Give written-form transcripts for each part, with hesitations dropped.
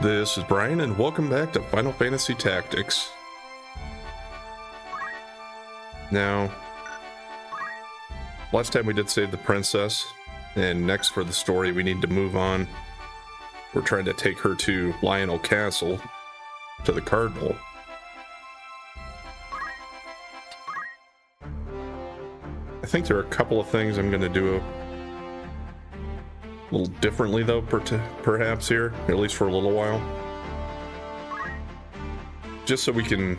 This is Brian, and welcome back to Final Fantasy Tactics. Now, last time we did save the princess, and next for the story we need to move on. We're trying to take her to Lionel Castle, to the Cardinal. I think there are a couple of things I'm going to do a little differently though, perhaps here, at least for a little while. Just so we can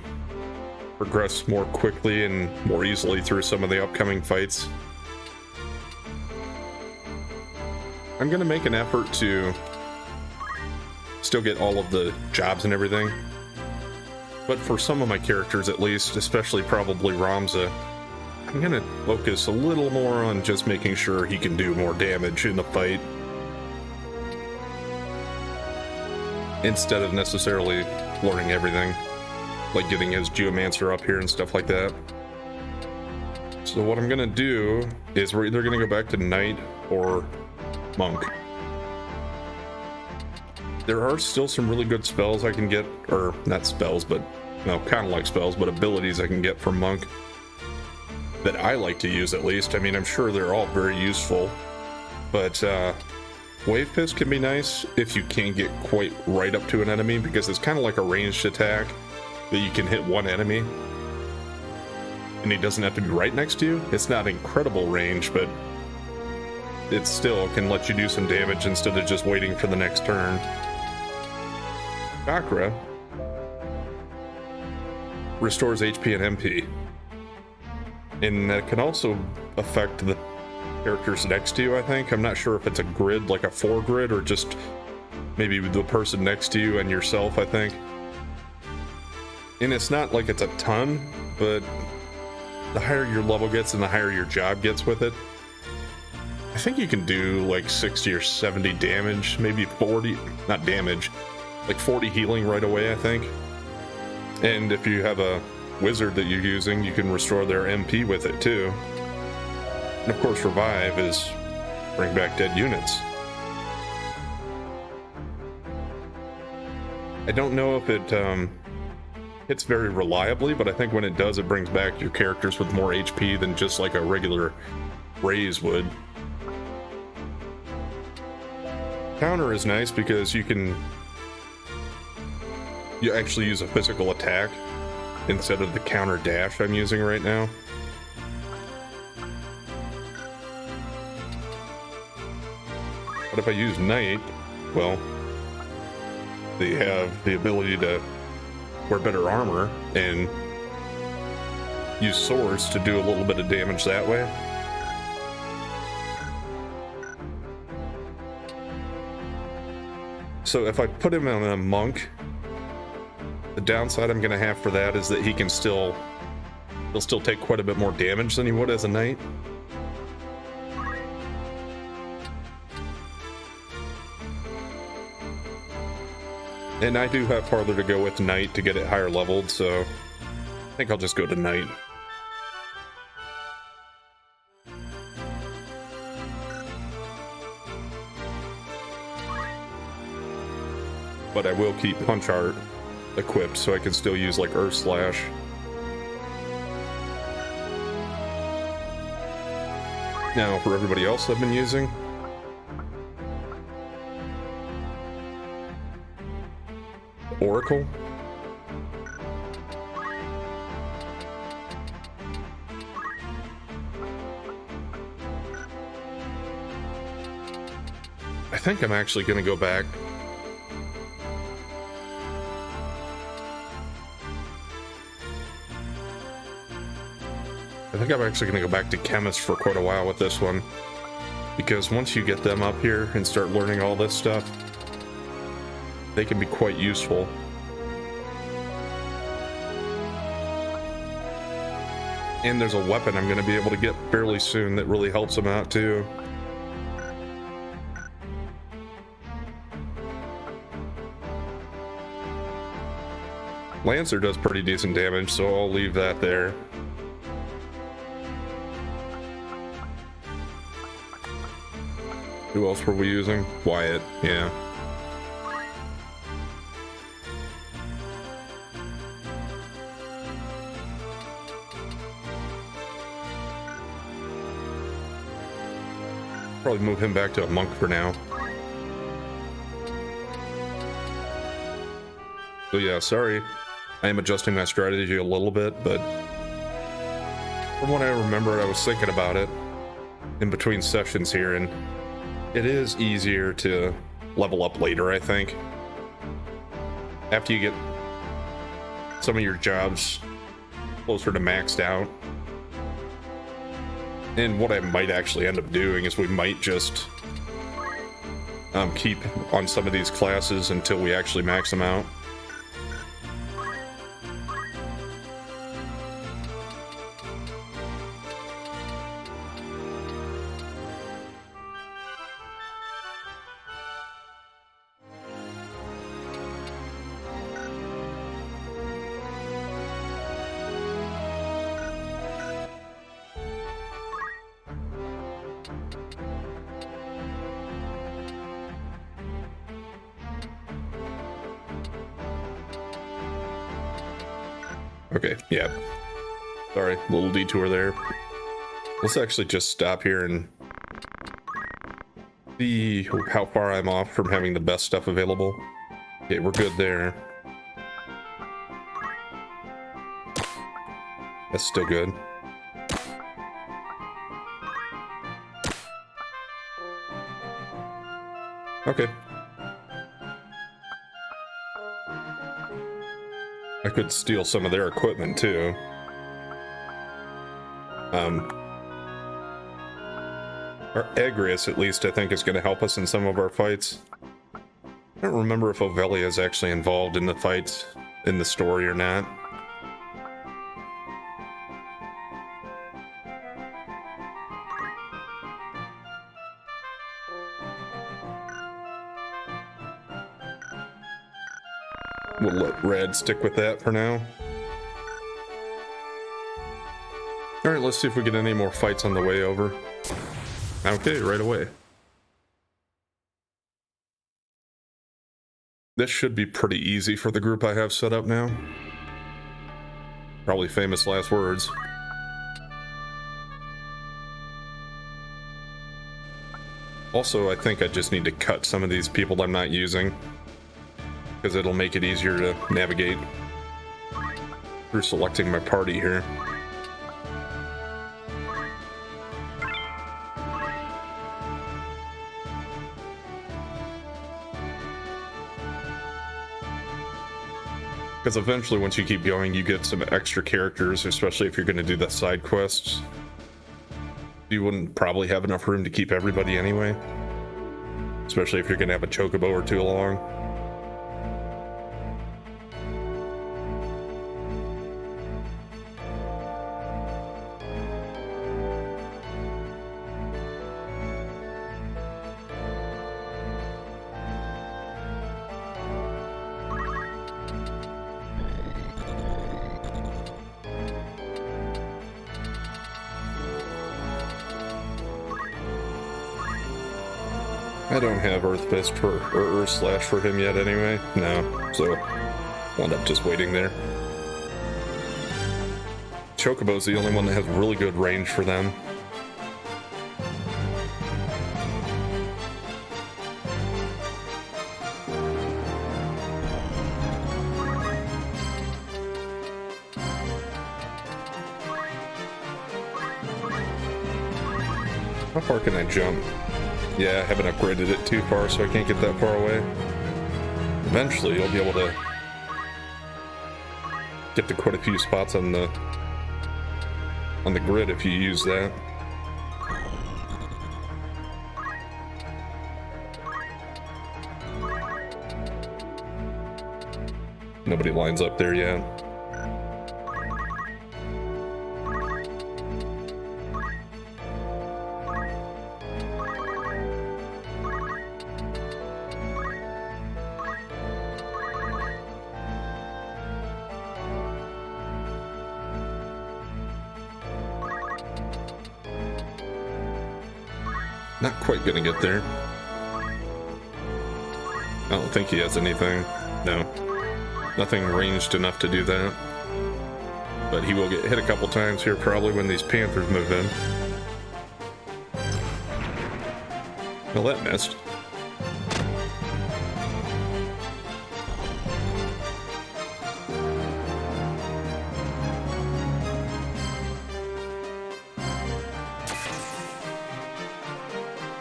progress more quickly and more easily through some of the upcoming fights. I'm going to make an effort to still get all of the jobs and everything. But for some of my characters at least, especially probably Ramza, I'm going to focus a little more on just making sure he can do more damage in the fight, instead of necessarily learning everything, like getting his Geomancer up here and stuff like that. So what I'm gonna do is we're either gonna go back to Knight or Monk. There are still some really good spells I can get, or not spells, but kind of like spells, but abilities I can get from Monk that I like to use at least. I mean, I'm sure they're all very useful, but Wave Fist can be nice if you can't get quite right up to an enemy, because it's kind of like a ranged attack that you can hit one enemy and he doesn't have to be right next to you. It's not incredible range, but it still can let you do some damage instead of just waiting for the next turn. Chakra restores HP and MP, and that can also affect the characters next to you, I think. I'm not sure if it's a grid, like a 4 grid, or just maybe the person next to you and yourself, I think. And it's not like it's a ton, but the higher your level gets and the higher your job gets with it, I think you can do like 60 or 70 damage, maybe 40, not damage, like 40 healing right away, I think. And if you have a wizard that you're using, you can restore their MP with it too. And of course, revive is bring back dead units. I don't know if it hits very reliably, but I think when it does, it brings back your characters with more HP than just like a regular raise would. Counter is nice because you actually use a physical attack instead of the counter dash I'm using right now. But if I use Knight, well, they have the ability to wear better armor and use swords to do a little bit of damage that way. So if I put him on a Monk, the downside I'm going to have for that is that he'll still take quite a bit more damage than he would as a Knight. And I do have farther to go with Knight to get it higher leveled, so I think I'll just go to Knight. But I will keep Punch Art equipped so I can still use like Earth Slash. Now for everybody else I've been using, Oracle. I think I'm actually going to go back. I think I'm actually going to go back to Chemist for quite a while with this one, because once you get them up here and start learning all this stuff, they can be quite useful. And there's a weapon I'm going to be able to get fairly soon that really helps them out too. Lancer does pretty decent damage, so I'll leave that there. Who else were we using? Wyatt, yeah. Probably move him back to a monk for now. So yeah, sorry. I am adjusting my strategy a little bit, but from what I remember, I was thinking about it in between sessions here, and it is easier to level up later, I think. After you get some of your jobs closer to maxed out. And what I might actually end up doing is we might just keep on some of these classes until we actually max them out. Okay, yeah. Sorry, little detour there. Let's actually just stop here and see how far I'm off from having the best stuff available. Okay, we're good there. That's still good. Okay. I could steal some of their equipment too. Our Agrius, at least, I think is going to help us in some of our fights. I don't remember if Ovelia is actually involved in the fights in the story or not. We'll let Red stick with that for now. Alright, let's see if we get any more fights on the way over. Okay, right away. This should be pretty easy for the group I have set up now. Probably famous last words. Also, I think I just need to cut some of these people I'm not using, because it'll make it easier to navigate through selecting my party here. Because eventually, once you keep going, you get some extra characters, especially if you're going to do the side quests. You wouldn't probably have enough room to keep everybody anyway, especially if you're going to have a chocobo or two along. I don't have Earth Fist or Earth Slash for him yet anyway. No, so I'll end up just waiting there. Chocobo's the only one that has really good range for them. How far can I jump? Yeah, I haven't upgraded it too far, so I can't get that far away. Eventually, you'll be able to get to quite a few spots on the grid if you use that. Nobody lines up there yet. Not quite gonna get there. I don't think he has anything. No. Nothing ranged enough to do that. But he will get hit a couple times here probably when these Panthers move in. Well, that missed.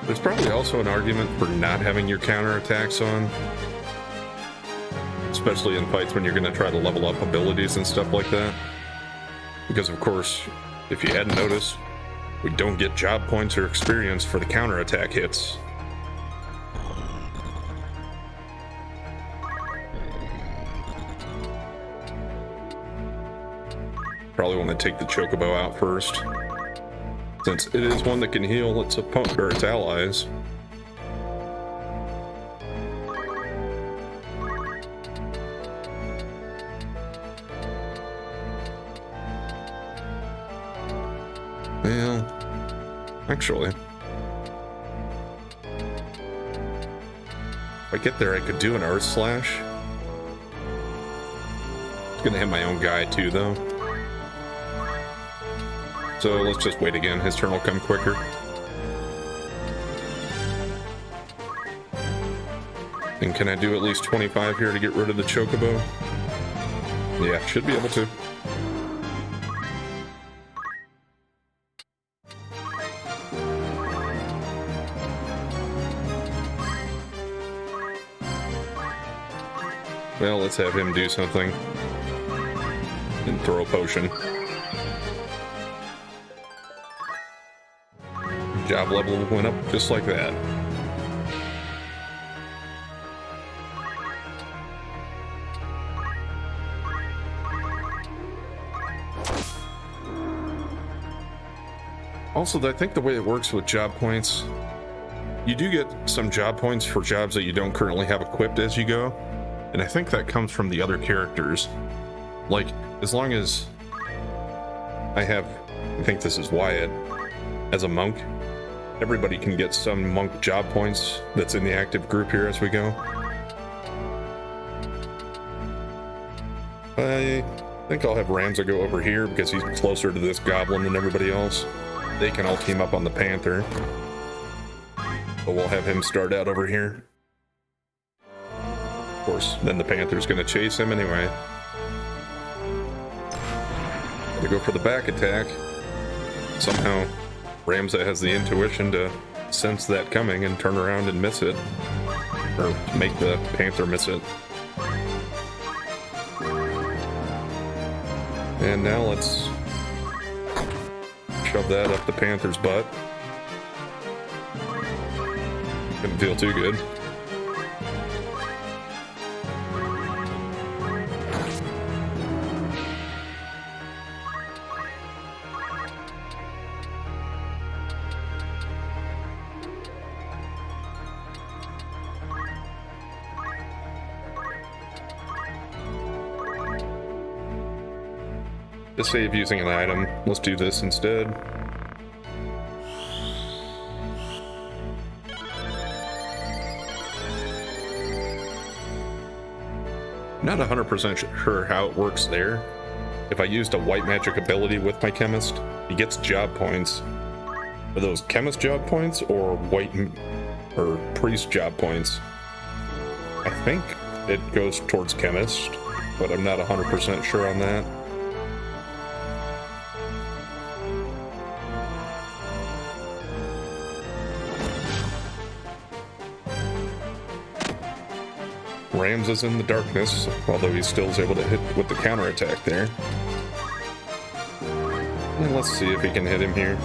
There's probably also an argument for not having your counterattacks on. Especially in fights when you're going to try to level up abilities and stuff like that. Because, of course, if you hadn't noticed, we don't get job points or experience for the counterattack hits. Probably want to take the Chocobo out first, since it is one that can heal its opponent or its allies. Well, actually, if I get there, I could do an Earth Slash. It's gonna hit my own guy too, though. So let's just wait again. His turn will come quicker. And can I do at least 25 here to get rid of the Chocobo? Yeah, should be able to. Well, let's have him do something. And throw a potion. Job level went up just like that. Also, I think the way it works with job points, you do get some job points for jobs that you don't currently have equipped as you go. And I think that comes from the other characters. Like, as long as I think this is Wyatt, as a monk, everybody can get some monk job points that's in the active group here as we go. I think I'll have Ramza go over here because he's closer to this goblin than everybody else. They can all team up on the Panther. But we'll have him start out over here. Of course, then the Panther's gonna chase him anyway. To go for the back attack. Somehow, Ramza has the intuition to sense that coming and turn around and miss it. Or make the Panther miss it. And now let's shove that up the Panther's butt. Didn't feel too good. To save using an item, let's do this instead. Not 100% sure how it works there. If I used a white magic ability with my chemist, he gets job points. Are those chemist job points or white or priest job points? I think it goes towards chemist, but I'm not 100% sure on that. Rams is in the darkness, although he still is able to hit with the counterattack there. And let's see if he can hit him here.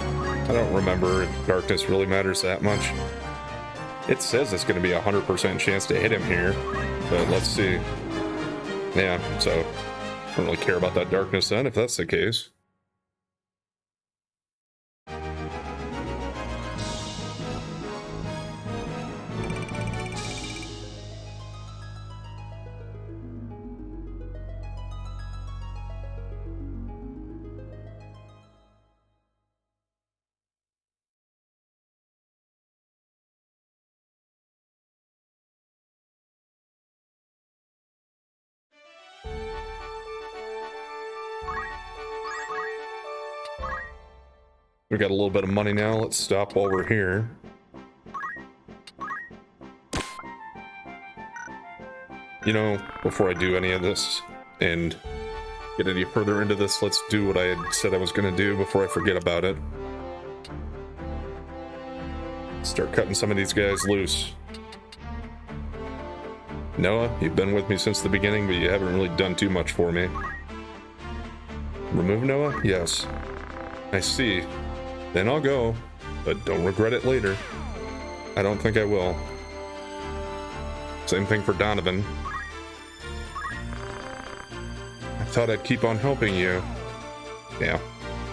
I don't remember if darkness really matters that much. It says it's going to be a 100% chance to hit him here, but let's see. Yeah, so I don't really care about that darkness then, if that's the case. We got a little bit of money now. Let's stop while we're here. You know, before I do any of this and get any further into this, let's do what I had said I was going to do before I forget about it. Start cutting some of these guys loose. Noah, you've been with me since the beginning, but you haven't really done too much for me. Remove Noah? Yes. I see. Then I'll go, but don't regret it later. I don't think I will. Same thing for Donovan. I thought I'd keep on helping you. Yeah,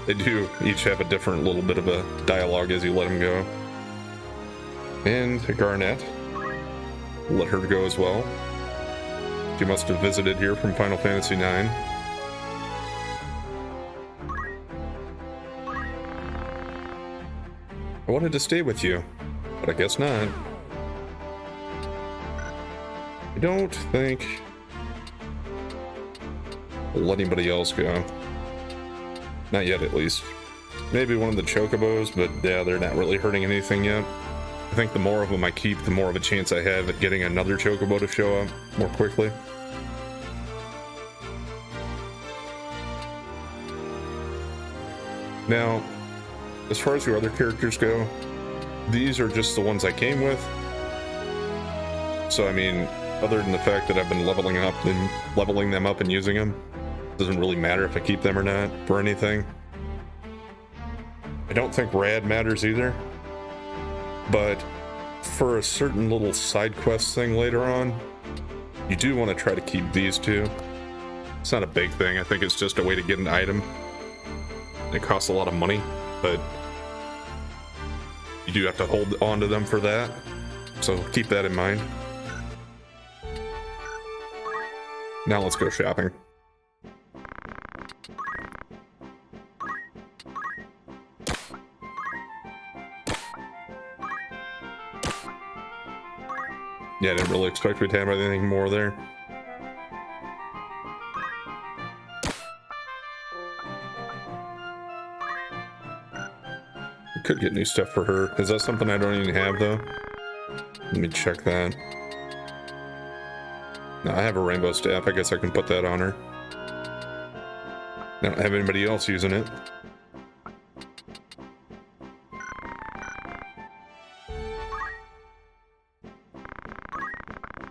they do each have a different little bit of a dialogue as you let them go. And Garnet. Let her go as well. She must have visited here from Final Fantasy IX. I wanted to stay with you, but I guess not. I don't think I'll let anybody else go. Not yet, at least. Maybe one of the chocobos, but yeah, they're not really hurting anything yet. I think the more of them I keep, the more of a chance I have at getting another chocobo to show up more quickly. Now, as far as your other characters go, these are just the ones I came with. So, I mean, other than the fact that I've been leveling them up and using them, it doesn't really matter if I keep them or not for anything. I don't think Rad matters either. But for a certain little side quest thing later on, you do want to try to keep these two. It's not a big thing. I think it's just a way to get an item. It costs a lot of money, but you do have to hold on to them for that. So keep that in mind. Now let's go shopping. Yeah, I didn't really expect we'd have anything more there. We could get new stuff for her. Is that something I don't even have, though? Let me check that. No, I have a rainbow staff. I guess I can put that on her. I don't have anybody else using it.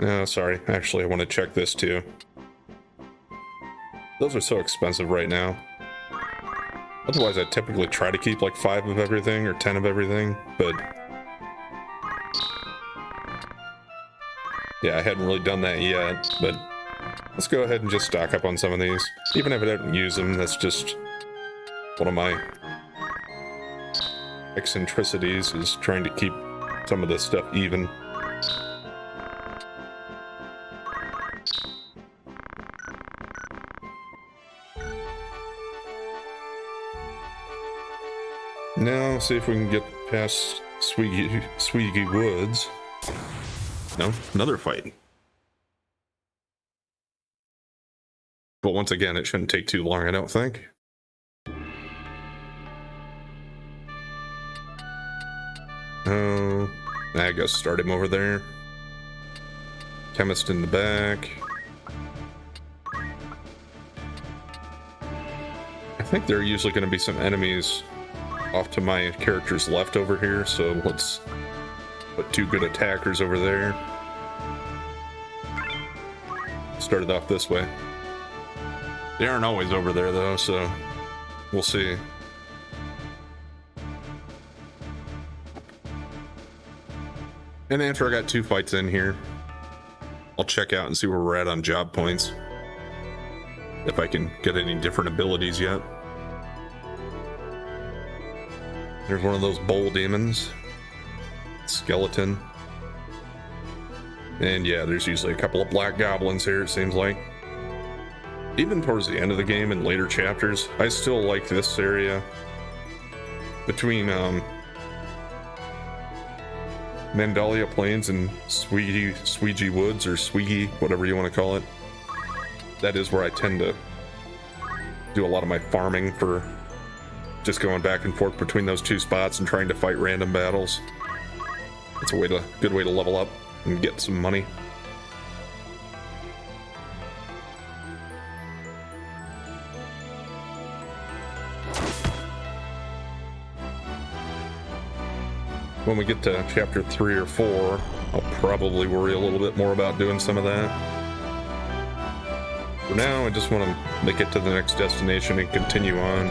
No, sorry. Actually, I want to check this too. Those are so expensive right now. Otherwise, I typically try to keep like 5 of everything or 10 of everything, but yeah, I hadn't really done that yet, but let's go ahead and just stock up on some of these. Even if I don't use them, that's just one of my eccentricities, is trying to keep some of this stuff even. Now, see if we can get past Sweegie Woods. No, another fight. But once again, it shouldn't take too long, I don't think. Oh, I guess start him over there. Chemist in the back. I think there are usually going to be some enemies off to my character's left over here, so let's put 2 good attackers over there. Start it off this way. They aren't always over there though, so we'll see. And after I got 2 fights in here, I'll check out and see where we're at on job points. If I can get any different abilities yet. There's one of those bowl demons. Skeleton. And yeah, there's usually a couple of black goblins here, it seems like. Even towards the end of the game and later chapters, I still like this area. Between Mandalia Plains and Sweegie Woods, or Sweegie, whatever you want to call it. That is where I tend to do a lot of my farming, for just going back and forth between those 2 spots and trying to fight random battles. It's a good way to level up and get some money. when we get to chapter 3 or 4, I'll probably worry a little bit more about doing some of that. For now, I just want to make it to the next destination and continue on.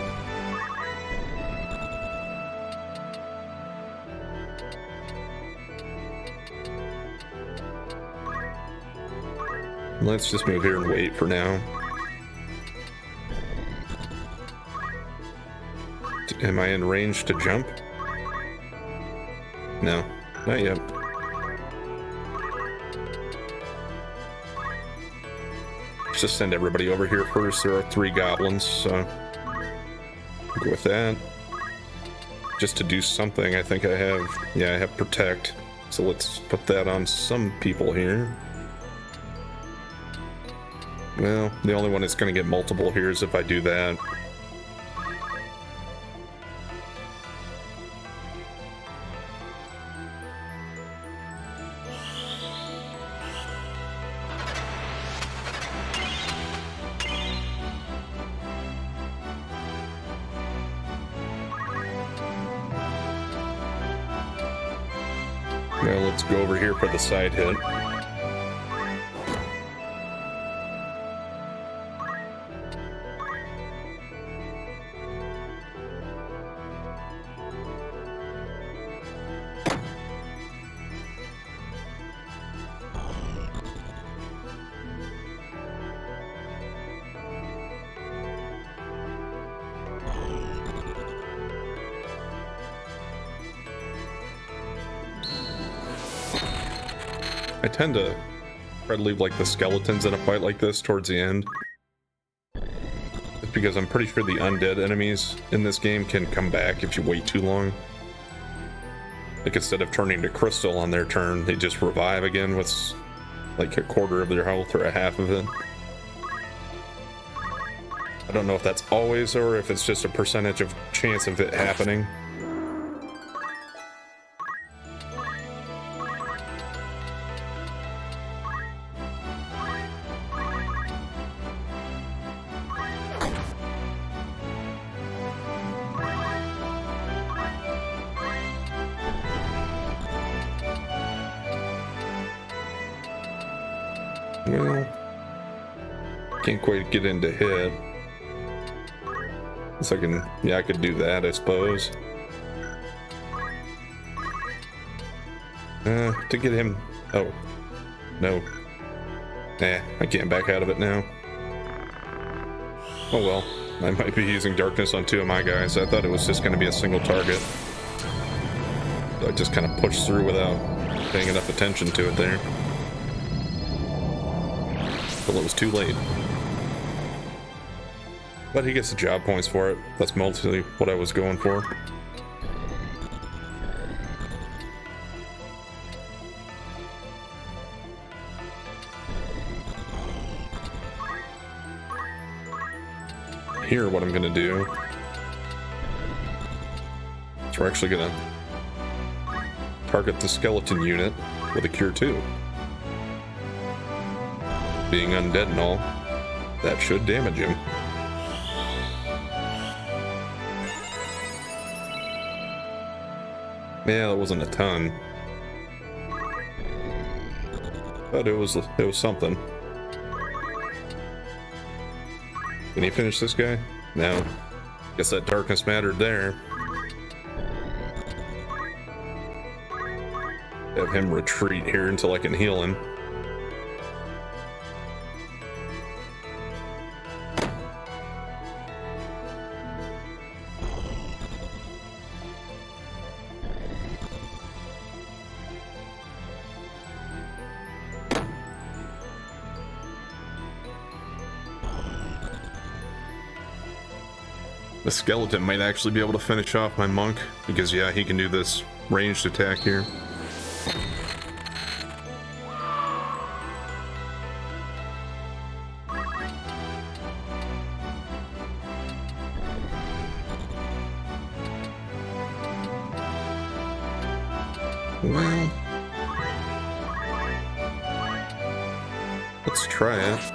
Let's just move here and wait for now. Am I in range to jump? No, not yet. Let's just send everybody over here first. There are 3 goblins, so I'll go with that. Just to do something, I think I have, yeah, I have protect. So let's put that on some people here. Well, the only one that's going to get multiple here is if I do that. Now let's go over here for the side hit. I tend to try to leave like the skeletons in a fight like this towards the end. It's because I'm pretty sure the undead enemies in this game can come back if you wait too long. Like instead of turning to crystal on their turn, they just revive again with like a quarter of their health or a half of it. I don't know if that's always or if it's just a percentage of chance of it happening. Well, can't quite get into hit. So I can, yeah, I could do that, I suppose. To get him, oh, no. Nah, I can't back out of it now. Oh well, I might be using darkness on 2 of my guys. I thought it was just going to be a single target. So I just kind of pushed through without paying enough attention to it there. It was too late. But he gets the job points for it. That's mostly what I was going for. Here, what I'm gonna do is we're actually gonna target the skeleton unit with a cure 2. Being undead and all, that should damage him. Yeah, that wasn't a ton, but it was something. Can he finish this guy? No. Guess that darkness mattered there. Have him retreat here until I can heal him. The skeleton might actually be able to finish off my monk, because yeah, he can do this ranged attack here. Well, let's try it.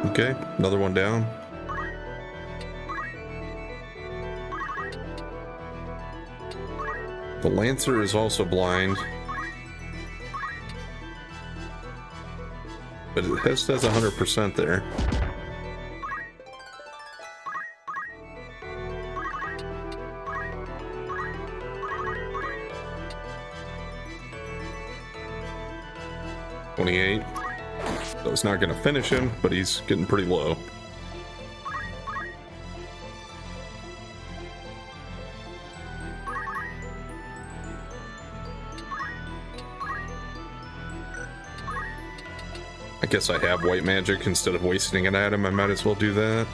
Okay, another one down. The Lancer is also blind. But it says 100% there. $28. So it's not going to finish him, but he's getting pretty low. I guess I have white magic. Instead of wasting it at him, I might as well do that.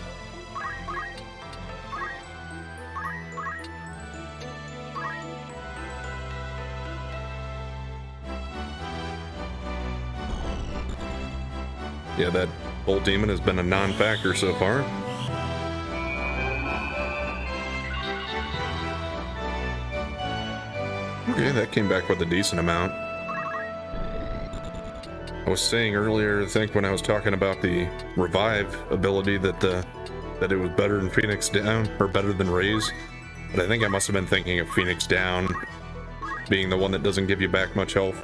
Yeah, that Bolt Demon has been a non-factor so far. Okay, that came back with a decent amount. I was saying earlier, I think when I was talking about the revive ability, that it was better than Phoenix Down, or better than Raise. But I think I must have been thinking of Phoenix Down being the one that doesn't give you back much health.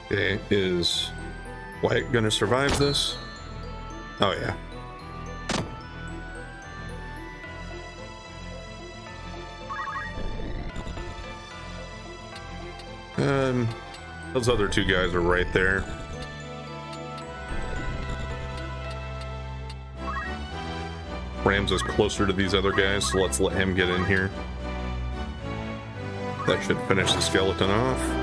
Okay, is Wyatt gonna survive this? Oh yeah. Those other two guys are right there. Rams is closer to these other guys, so let's let him get in here. That should finish the skeleton off.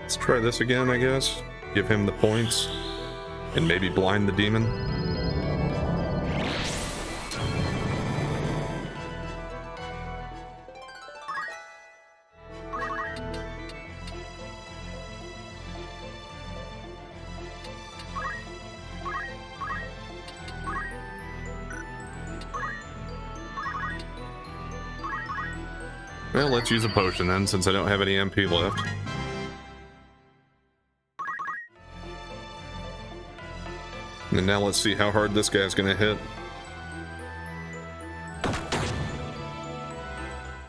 Let's try this again, I guess. Give him the points and maybe blind the demon. Well, let's use a potion then, since I don't have any MP left. And now let's see how hard this guy's gonna hit.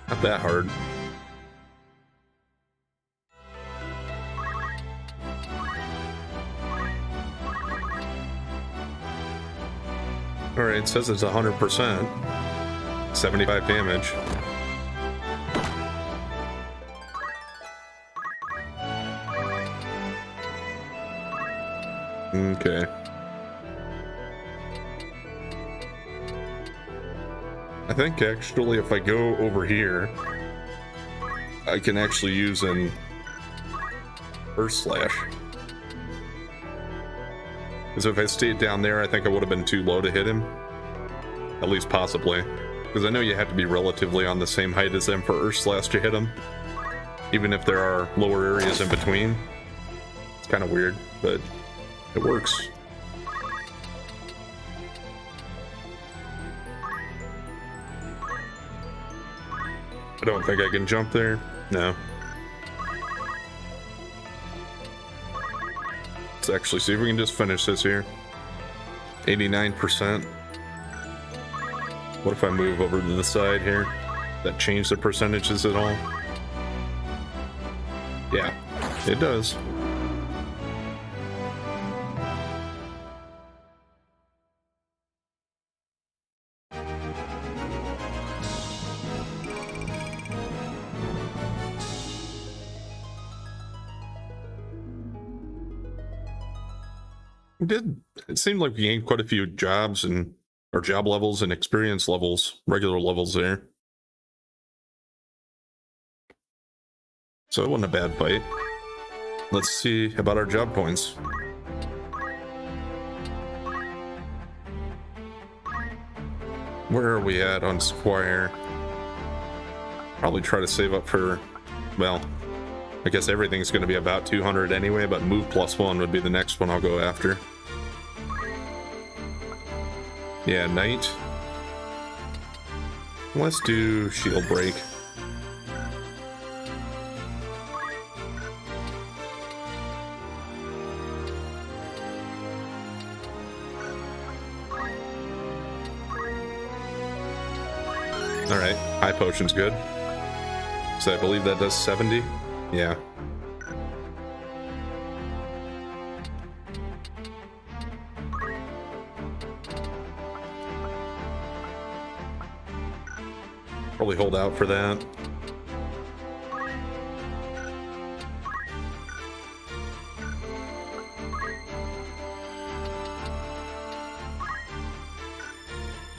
Not that hard. Alright, it says it's 100%. 75 damage. Okay. I think actually if I go over here, I can actually use an Earth Slash. Because if I stayed down there, I think I would have been too low to hit him. At least possibly. Because I know you have to be relatively on the same height as them for Earth Slash to hit him. Even if there are lower areas in between. It's kind of weird, but it works. I don't think I can jump there. No. Let's actually see if we can just finish this here. 89%. What if I move over to the side here? That change the percentages at all? Yeah, it does. It seemed like we gained quite a few jobs and or job levels and experience levels, regular levels there. So it wasn't a bad fight. let's see about our job points. Where are we at on Squire? Probably try to save up for, well, I guess everything's going to be about 200 anyway, but move +1 would be the next one I'll go after. Yeah, Knight. Let's do Shield Break. Alright, high potion's good. So I believe that does 70? Yeah. Probably hold out for that.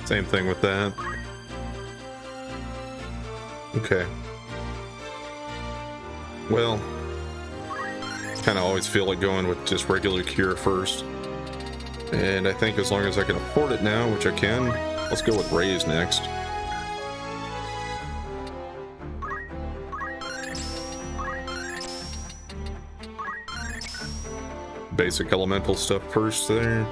Same thing with that. Okay. Well, kind of always feel like going with just regular cure first. And I think as long as I can afford it now, which I can, let's go with raise next. Basic elemental stuff first there.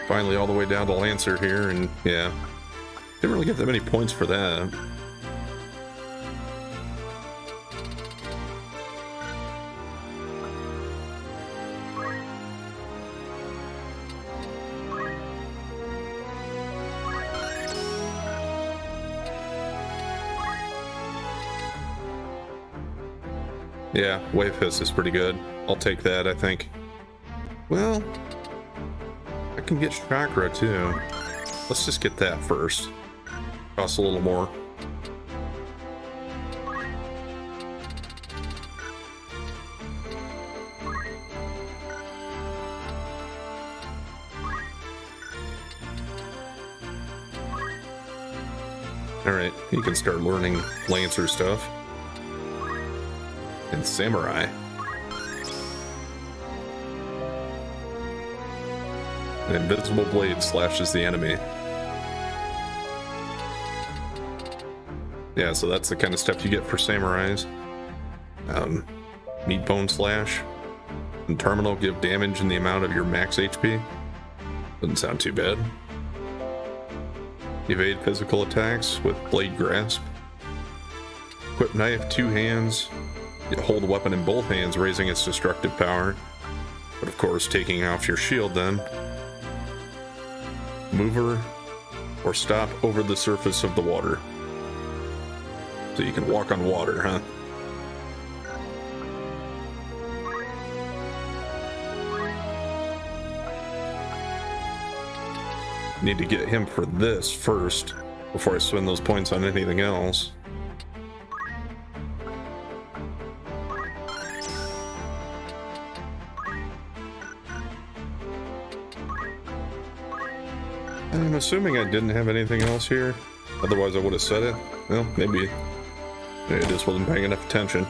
Finally all the way down to Lancer here, and yeah, didn't really get that many points for that. Yeah, Wave Hiss is pretty good. I'll take that, I think. Well, I can get Chakra too. Let's just get that first. Costs a little more. Alright, you can start learning Lancer stuff. And Samurai. An invisible blade slashes the enemy. Yeah, so that's the kind of stuff you get for Samurais. Meat Bone Slash. And Terminal give damage in the amount of your max HP. Doesn't sound too bad. Evade physical attacks with Blade Grasp. Equip Knife, 2 hands. Hold a weapon in both hands, raising its destructive power. But of course, taking off your shield then. Mover, or stop over the surface of the water. So you can walk on water, huh? Need to get him for this first, before I spend those points on anything else. I'm assuming I didn't have anything else here. Otherwise I would have said it. Well, maybe I just wasn't paying enough attention.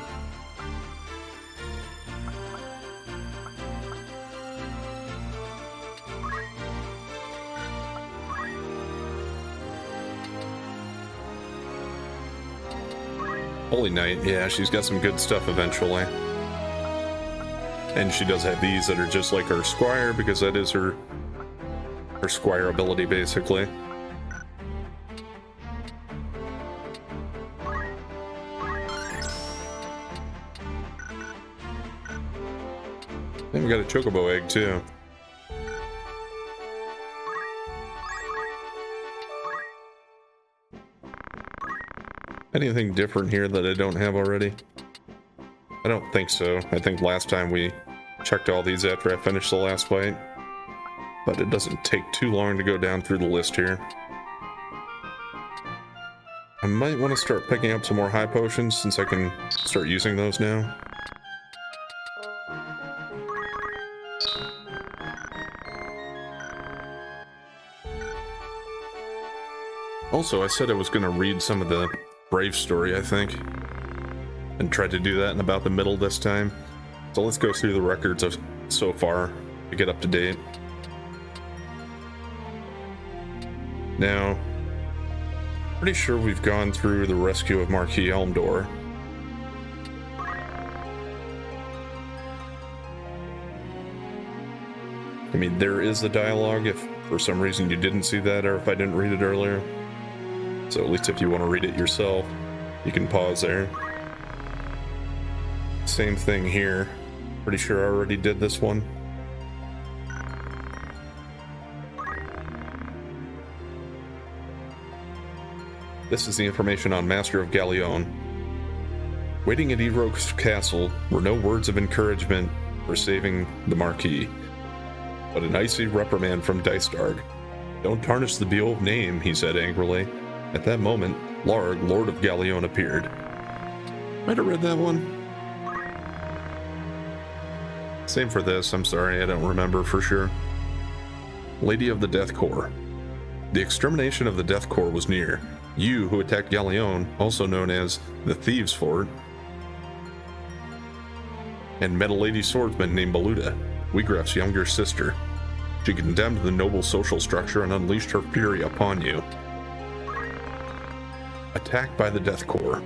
Holy Knight, yeah, she's got some good stuff eventually. And she does have these that are just like her Squire, because that is her Squire ability, basically. And we got a Chocobo egg, too. Anything different here that I don't have already? I don't think so. I think last time we checked all these after I finished the last fight. But it doesn't take too long to go down through the list here. I might want to start picking up some more high potions since I can start using those now. Also, I said I was going to read some of the Brave story, I think, and tried to do that in about the middle this time. So let's go through the records of so far to get up to date. Now, pretty sure we've gone through the rescue of Marquis Elmdor. I mean, there is a dialogue if for some reason you didn't see that or if I didn't read it earlier. So at least if you want to read it yourself, you can pause there. Same thing here. Pretty sure I already did this one. This is the information on Master of Galleon. Waiting at Erok's castle were no words of encouragement for saving the Marquis, but an icy reprimand from Dystarg. "Don't tarnish the Beowulf name," he said angrily. At that moment, Larg, Lord of Galleon, appeared. Might have read that one. Same for this, I'm sorry, I don't remember for sure. Lady of the Death Corps. The extermination of the Death Corps was near. You, who attacked Galleon, also known as the Thieves' Fort, and met a lady swordsman named Beluda, Wigraf's younger sister. She condemned the noble social structure and unleashed her fury upon you. Attacked by the Death Corps.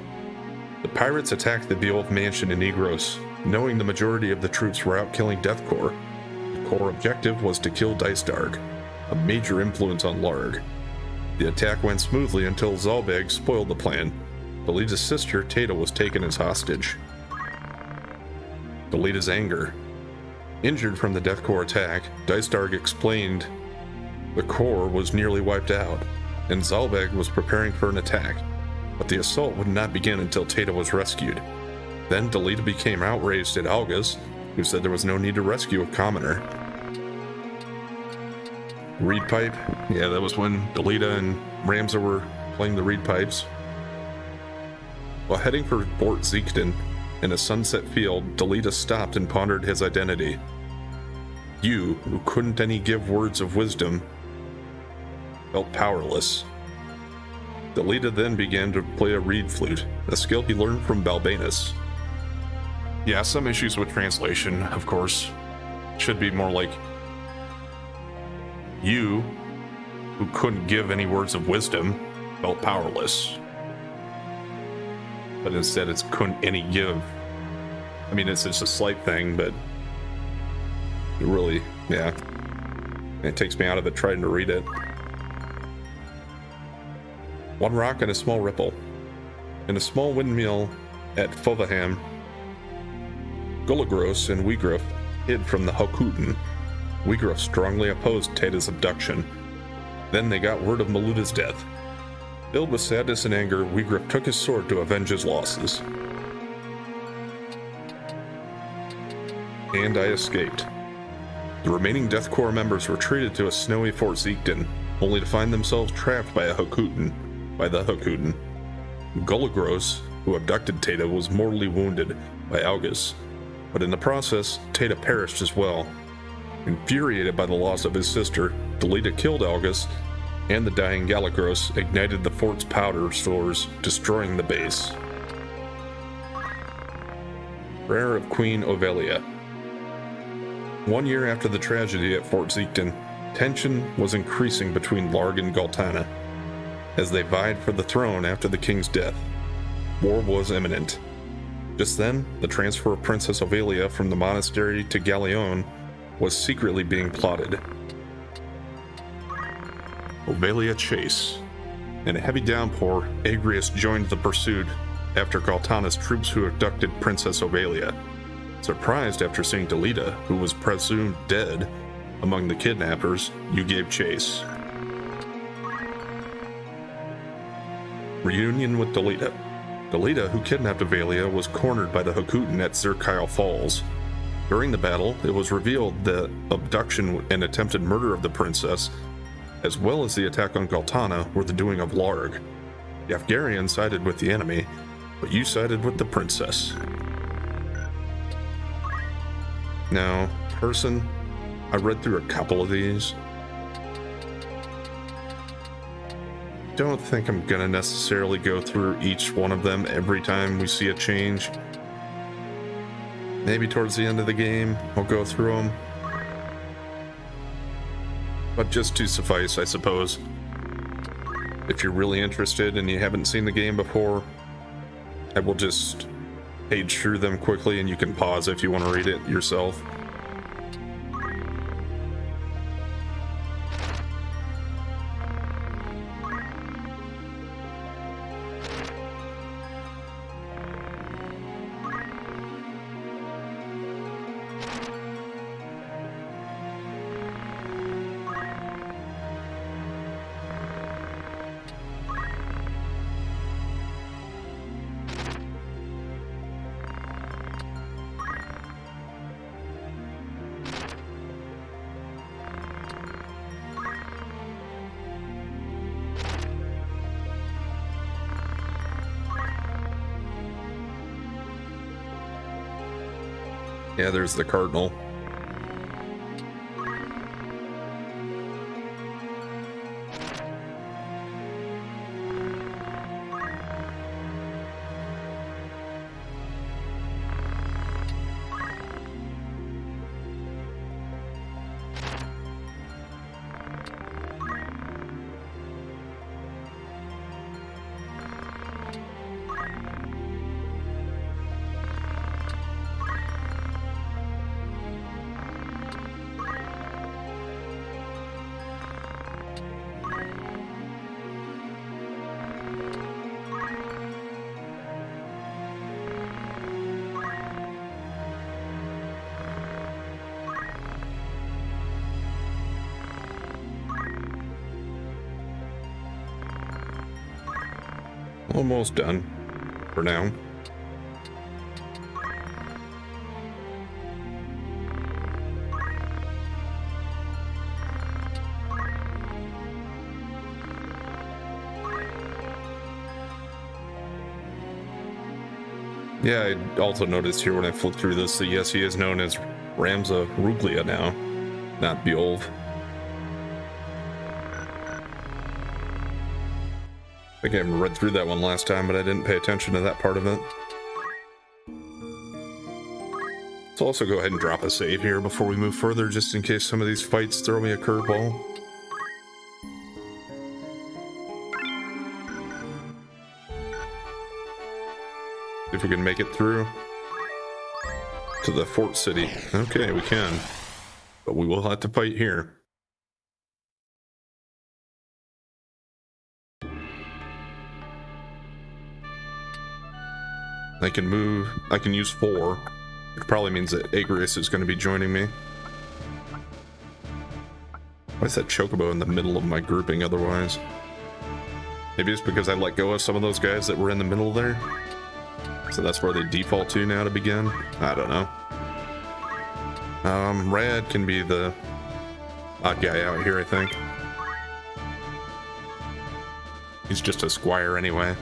The pirates attacked the Beowulf mansion in Negros, knowing the majority of the troops were out killing Death Corps. The core objective was to kill Dystarg, a major influence on Larg. The attack went smoothly until Zalbeg spoiled the plan. Delida's sister, Tata, was taken as hostage. Delida's anger. Injured from the Death Corps attack, Dystarg explained the Corps was nearly wiped out, and Zalbeg was preparing for an attack, but the assault would not begin until Tata was rescued. Then Delita became outraged at Algas, who said there was no need to rescue a commoner. Reed pipe? Yeah, that was when Delita and Ramza were playing the reed pipes. While heading for Fort Zeekden in a sunset field, Delita stopped and pondered his identity. You, who couldn't any give words of wisdom, felt powerless. Delita then began to play a reed flute, a skill he learned from Balbanus. Yeah, some issues with translation, of course. Should be more like, you, who couldn't give any words of wisdom, felt powerless. But instead it's couldn't any give. I mean, it's just a slight thing, but it really, yeah. It takes me out of it trying to read it. One rock and a small ripple. In a small windmill at Fovaham, Gulagros and Wigraf hid from the Hokuten. Wigraf strongly opposed Tata's abduction. Then they got word of Maluda's death. Filled with sadness and anger, Wigraf took his sword to avenge his losses. And I escaped. The remaining Death Corps members retreated to a snowy Fort Zeekden, only to find themselves trapped by the Hokuten. Gulagros, who abducted Tata, was mortally wounded by Algas, but in the process, Tata perished as well. Infuriated by the loss of his sister, Delita killed Algas, and the dying Galagros ignited the fort's powder stores, destroying the base. Prayer of Queen Ovelia. 1 year after the tragedy at Fort Zeekden, tension was increasing between Larg and Galtana, as they vied for the throne after the king's death. War was imminent. Just then, the transfer of Princess Ovelia from the monastery to Galleon was secretly being plotted. Ovelia chase. In a heavy downpour, Agrius joined the pursuit after Galtana's troops who abducted Princess Ovelia. Surprised after seeing Delita, who was presumed dead among the kidnappers, you gave chase. Reunion with Delita. Delita, who kidnapped Ovelia, was cornered by the Hokuten at Zerkyle Falls. During the battle, it was revealed the abduction and attempted murder of the princess, as well as the attack on Galtana, were the doing of Larg. The Afgharian sided with the enemy, but you sided with the princess. Now, person, I read through a couple of these. don't think I'm gonna necessarily go through each one of them every time we see a change. Maybe towards the end of the game, I'll go through them. But just to suffice, I suppose. If you're really interested and you haven't seen the game before, I will just page through them quickly and you can pause if you want to read it yourself. Yeah, there's the cardinal. Almost done for now. Yeah, I also noticed here when I flipped through this that yes, he is known as Ramza Ruglia now, not Beolv. I think I read through that one last time, but I didn't pay attention to that part of it. Let's also go ahead and drop a save here before we move further, just in case some of these fights throw me a curveball. If we can make it through to the fort city. Okay, we can. But we will have to fight here. I can move, I can use 4. It probably means that Agrius is going to be joining me. Why is that Chocobo in the middle of my grouping otherwise? Maybe it's because I let go of some of those guys that were in the middle there. So that's where they default to now to begin? I don't know. Rad can be the odd guy out here, I think. He's just a squire anyway.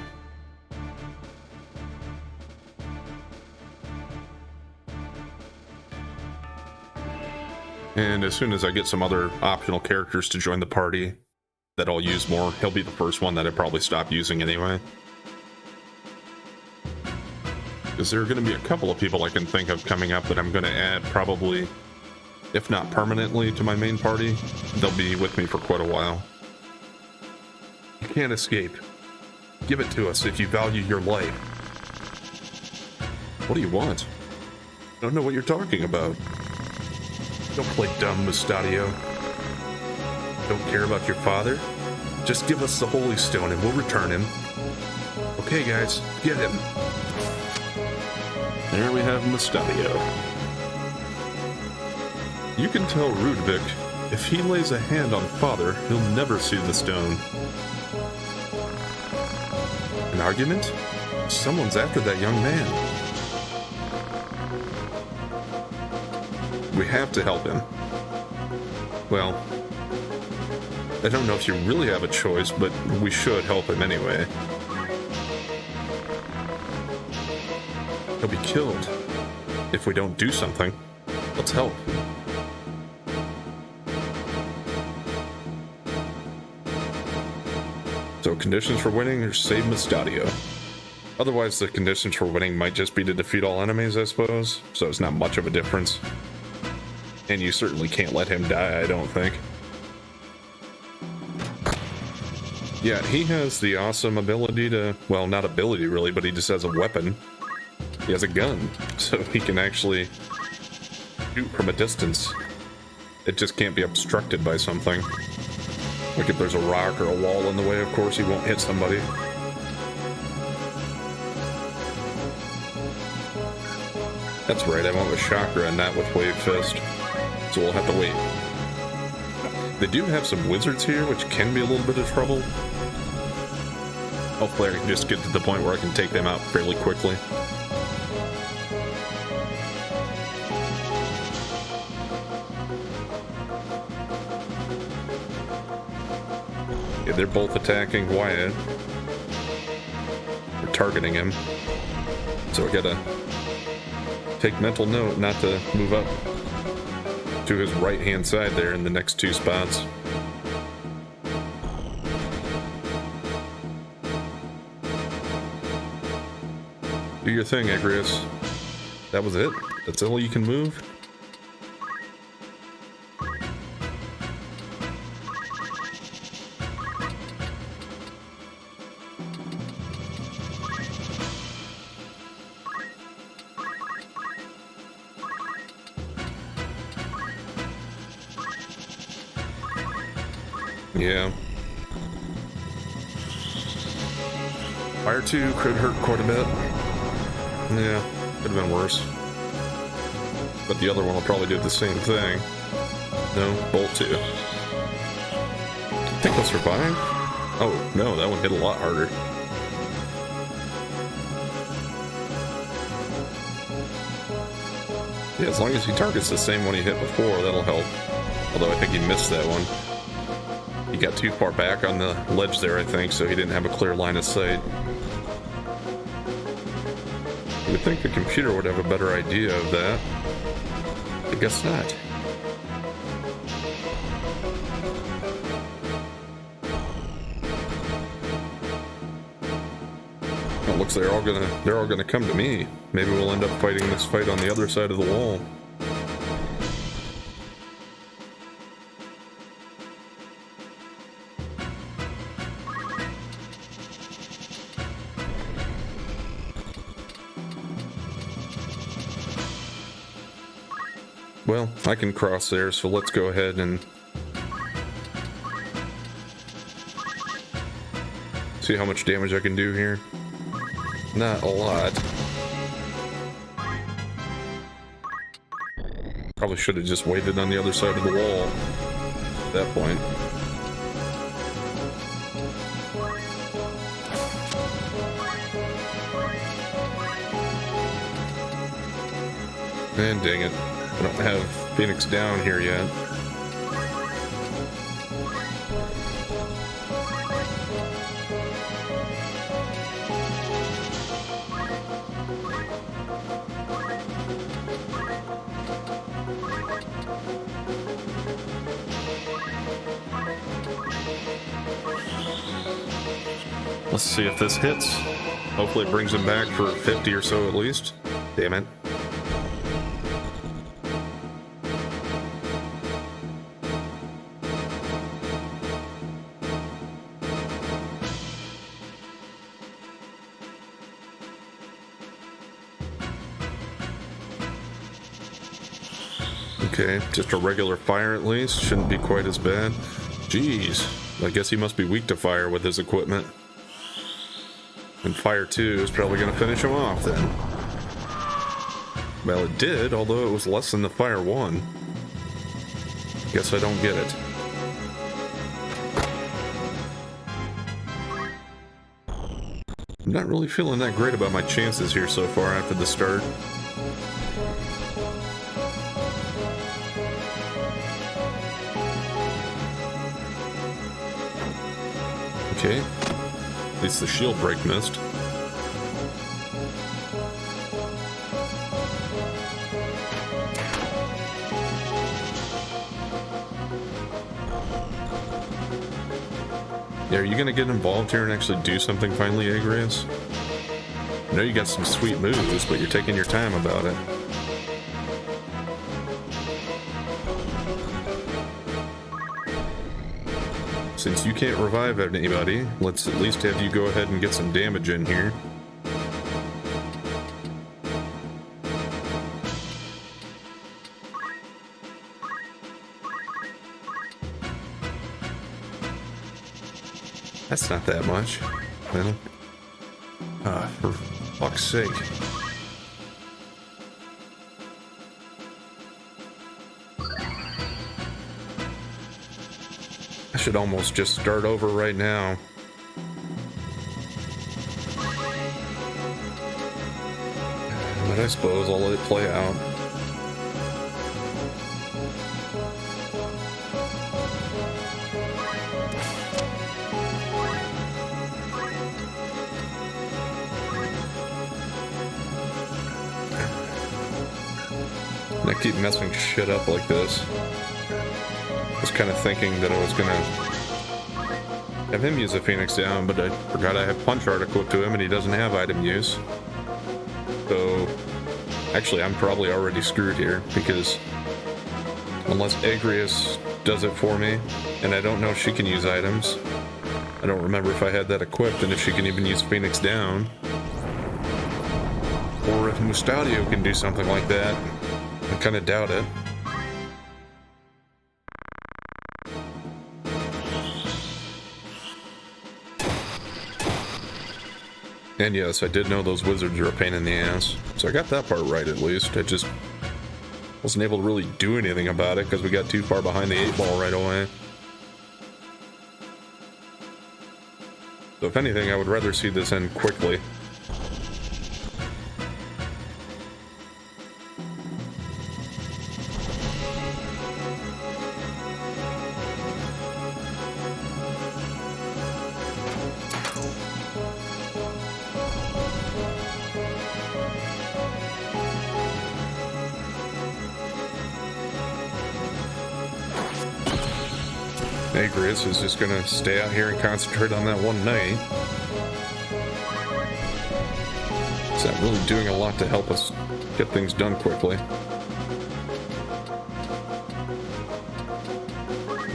And as soon as I get some other optional characters to join the party that I'll use more, he'll be the first one that I probably stop using anyway. Because there are going to be a couple of people I can think of coming up that I'm going to add probably, if not permanently, to my main party. They'll be with me for quite a while. You can't escape. Give it to us if you value your life. What do you want? I don't know what you're talking about. Don't play dumb, Mustadio. Don't care about your father? Just give us the Holy Stone and we'll return him. Okay, guys, get him. There we have Mustadio. You can tell Rudvik, if he lays a hand on father, he'll never see the stone. An argument? Someone's after that young man. We have to help him. Well, I don't know if you really have a choice, but we should help him anyway. He'll be killed if we don't do something. Let's help. So conditions for winning are save Mustadio. Otherwise, the conditions for winning might just be to defeat all enemies, I suppose. So it's not much of a difference. And you certainly can't let him die, I don't think. Yeah, he has the awesome ability to... Well, not ability really, but he just has a weapon. He has a gun, so he can actually shoot from a distance. It just can't be obstructed by something. Like if there's a rock or a wall in the way, of course he won't hit somebody. That's right, I went with Chakra and not with Wave Fist. So we'll have to wait. They do have some wizards here, which can be a little bit of trouble. Hopefully I can just get to the point where I can take them out fairly quickly. Yeah, they're both attacking Wyatt. They're targeting him. So I gotta take mental note not to move up to his right-hand side there in the next two spots. Do your thing, Agrius. That was it? That's all you can move? Yeah. Fire 2 could hurt quite a bit. Yeah, could have been worse. But the other one will probably do the same thing. No, Bolt 2. I think he'll survive? Oh, no, that one hit a lot harder. Yeah, as long as he targets the same one he hit before, that'll help. Although I think he missed that one. He got too far back on the ledge there, I think, so he didn't have a clear line of sight. You would think the computer would have a better idea of that. I guess not. It looks like they're all gonna come to me. Maybe we'll end up fighting this fight on the other side of the wall. Well, I can cross there, so let's go ahead and see how much damage I can do here. Not a lot. Probably should have just waited on the other side of the wall at that point. And dang it. I don't have Phoenix down here yet. Let's see if this hits. Hopefully it brings him back for 50 or so at least. Damn it. Okay, just a regular fire at least. Shouldn't be quite as bad. Jeez, I guess he must be weak to fire with his equipment. And fire 2 is probably going to finish him off then. Well, it did, although it was less than the fire 1. Guess I don't get it. I'm not really feeling that great about my chances here so far after the start. Okay, at least the shield break missed. Yeah, are you gonna get involved here and actually do something finally, Agrias? I know you got some sweet moves, but you're taking your time about it. Since you can't revive anybody, let's at least have you go ahead and get some damage in here. That's not that much. Well, for fuck's sake. I should almost just start over right now. But I suppose I'll let it play out. And I keep messing shit up like this. I was kind of thinking that I was gonna have him use a Phoenix down, but I forgot I have Punch Art equipped to him and he doesn't have item use. So, actually I'm probably already screwed here, because unless Agrias does it for me, and I don't know if she can use items. I don't remember if I had that equipped and if she can even use Phoenix down. Or if Mustadio can do something like that. I kind of doubt it. And yes, I did know those wizards are a pain in the ass, so I got that part right at least. I just wasn't able to really do anything about it because we got too far behind the 8-ball right away. So if anything, I would rather see this end quickly. Agrias is just gonna stay out here and concentrate on that one knight. It's not really doing a lot to help us get things done quickly.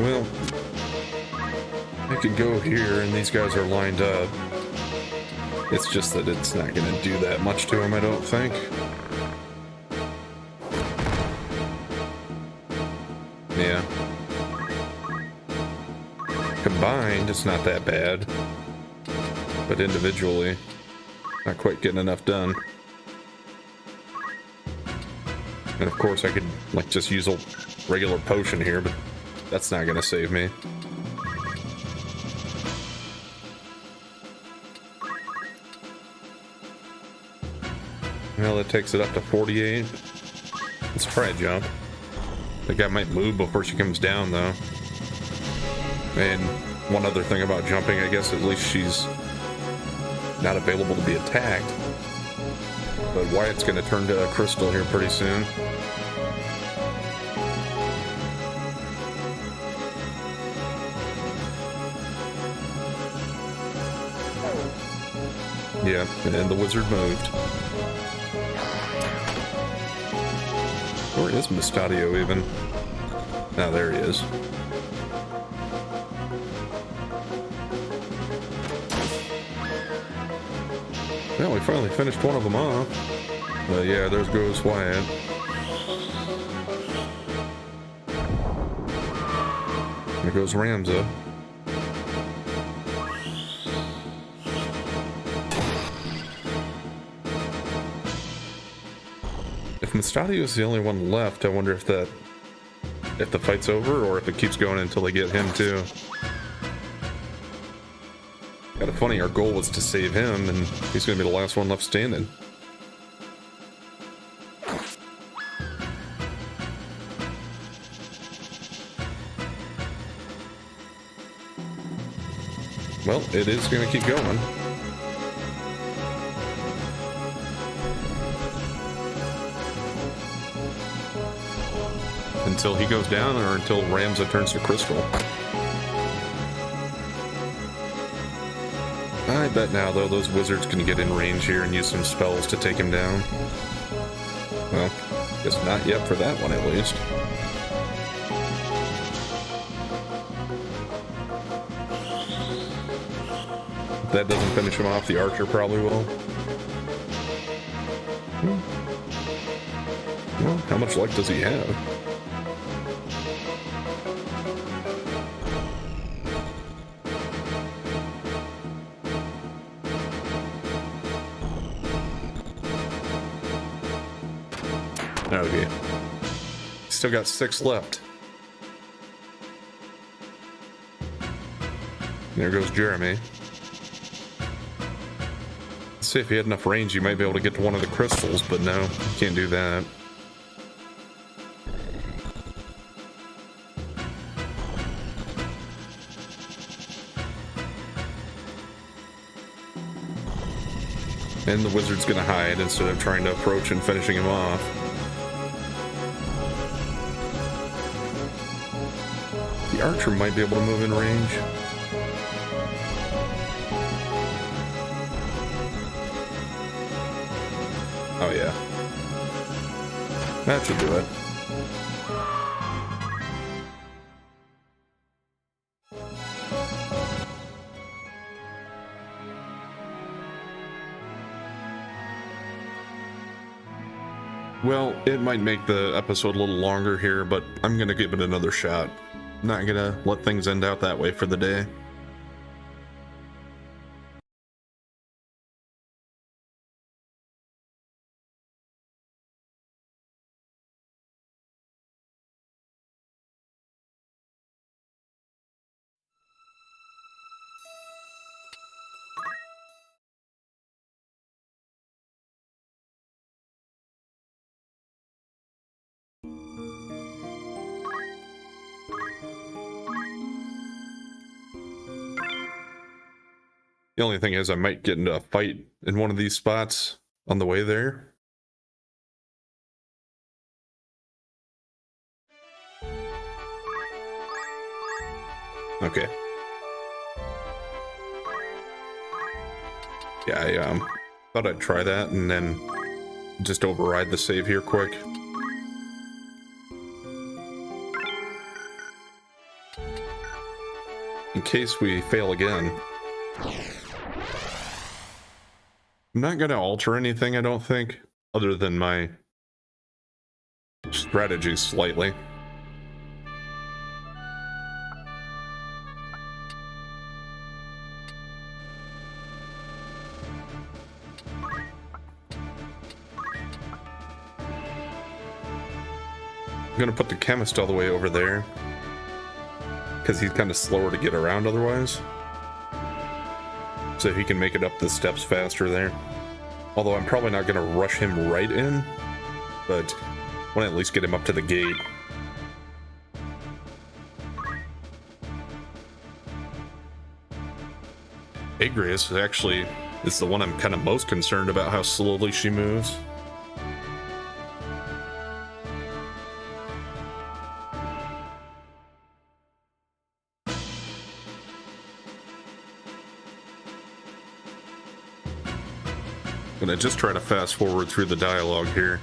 Well, I could go here and these guys are lined up. It's just that it's not gonna do that much to him, I don't think. Yeah. Combined, it's not that bad, but individually, not quite getting enough done. And of course I could like just use a regular potion here, but that's not gonna save me. Well, that takes it up to 48. Let's try a jump. The guy might move before she comes down though. And one other thing about jumping, I guess at least she's not available to be attacked. But Wyatt's going to turn to a crystal here pretty soon. Yeah, and the wizard moved. Where is Mustadio even? Oh, there he is. Well, we finally finished one of them off. Yeah, there goes Wyatt. There goes Ramza. If Mustadio is the only one left, I wonder if the fight's over or if it keeps going until they get him too. Kind of funny, our goal was to save him, and he's going to be the last one left standing. Well, it is going to keep going. Until he goes down, or until Ramza turns to crystal. might bet now, though, those wizards can get in range here and use some spells to take him down. Well, guess not yet for that one, at least. If that doesn't finish him off, the archer probably will. Well, how much luck does he have? Okay. Still got 6 left. There goes Jeremy. Let's see if he had enough range, you might be able to get to one of the crystals, but no, you can't do that. And the wizard's gonna hide instead of trying to approach and finishing him off. The archer might be able to move in range. Oh yeah. That should do it. Well, it might make the episode a little longer here, but I'm gonna give it another shot. Not gonna let things end out that way for the day. The only thing is I might get into a fight in one of these spots on the way there. Okay. Yeah, I thought I'd try that and then just override the save here quick. In case we fail again. I'm not going to alter anything, I don't think, other than my strategy slightly. I'm going to put the chemist all the way over there, because he's kind of slower to get around otherwise. So he can make it up the steps faster there. Although I'm probably not going to rush him right in, but I want to at least get him up to the gate. Agrius actually is the one I'm kind of most concerned about how slowly she moves. I just try to fast forward through the dialogue here.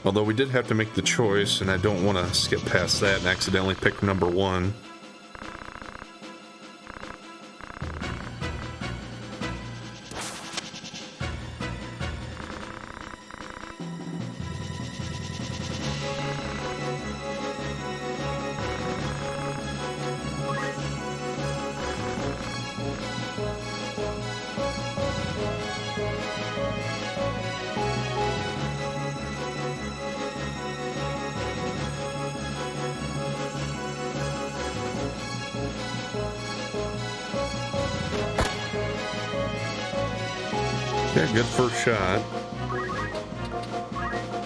Although we did have to make the choice, and I don't want to skip past that and accidentally pick number 1. Yeah, good first shot.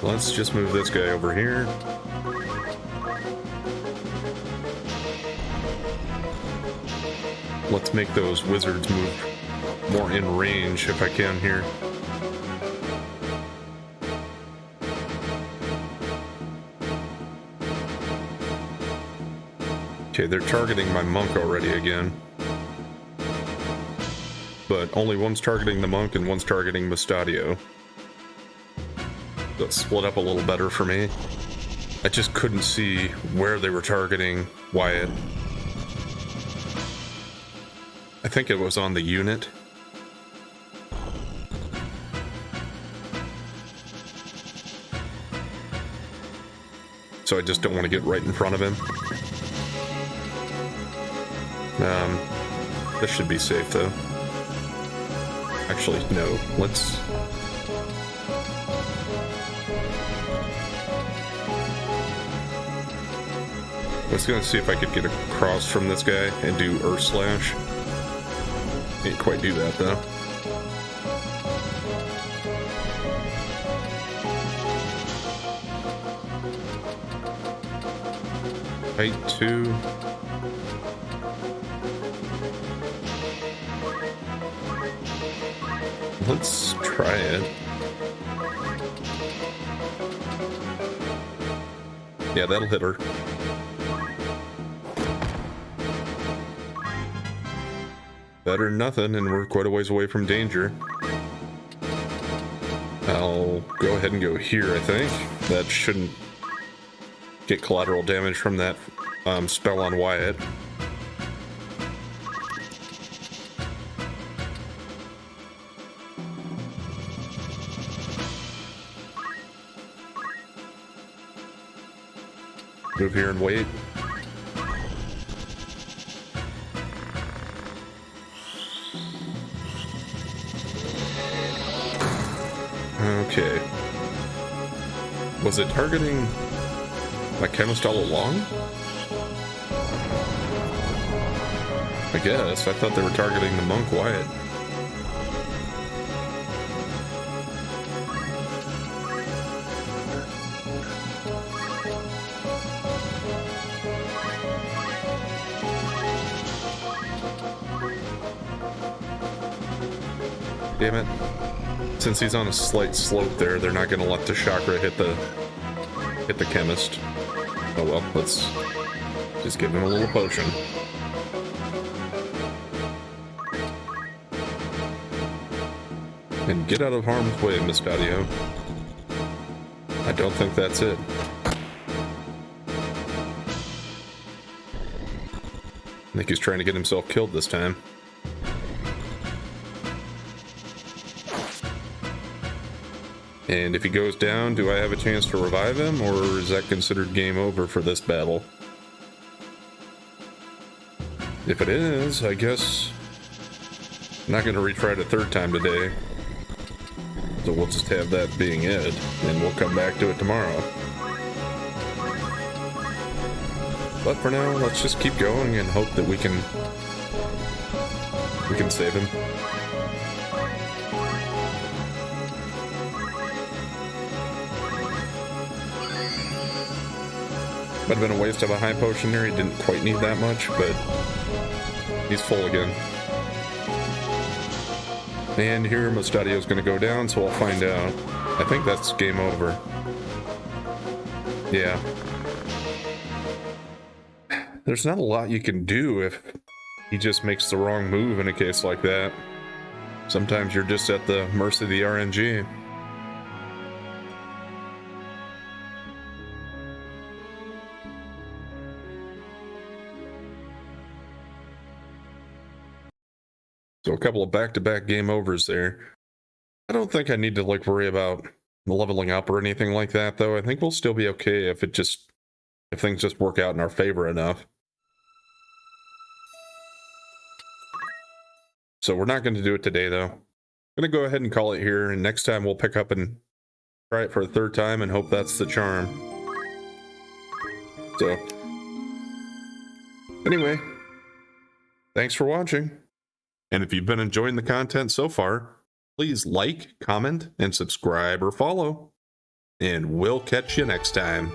Let's just move this guy over here. Let's make those wizards move more in range if I can here. Okay, they're targeting my monk already again. but only one's targeting the monk and one's targeting Mustadio. So it split up a little better for me. I just couldn't see where they were targeting Wyatt. I think it was on the unit. So I just don't want to get right in front of him. This should be safe though. Actually, no. Let's gonna see if I could get across from this guy and do Earth Slash. Can't quite do that though. Height 2. Let's try it. Yeah, that'll hit her. Better than nothing, and we're quite a ways away from danger. I'll go ahead and go here, I think. That shouldn't get collateral damage from that spell on Wyatt. Move here and wait. Okay. Was it targeting my chemist all along? I guess. I thought they were targeting the monk Wyatt. Damn it. Since he's on a slight slope there, they're not going to let the chakra hit the chemist. Oh well, let's just give him a little potion. And get out of harm's way, Mustadio. I don't think that's it. I think he's trying to get himself killed this time. And if he goes down, do I have a chance to revive him, or is that considered game over for this battle? If it is, I guess I'm not going to retry it a third time today. So we'll just have that being it, and we'll come back to it tomorrow. But for now, let's just keep going and hope that we can save him. Might have been a waste of a high potion there. He didn't quite need that much, but he's full again. And here Mustadio's going to go down, so I'll find out. I think that's game over. Yeah. There's not a lot you can do if he just makes the wrong move in a case like that. Sometimes you're just at the mercy of the RNG. So a couple of back-to-back game overs there. I don't think I need to worry about leveling up or anything like that, though. I think we'll still be okay if things just work out in our favor enough. So we're not going to do it today, though. I'm going to go ahead and call it here, and next time we'll pick up and try it for a third time and hope that's the charm. So, anyway, thanks for watching. And if you've been enjoying the content so far, please like, comment, and subscribe or follow. And we'll catch you next time.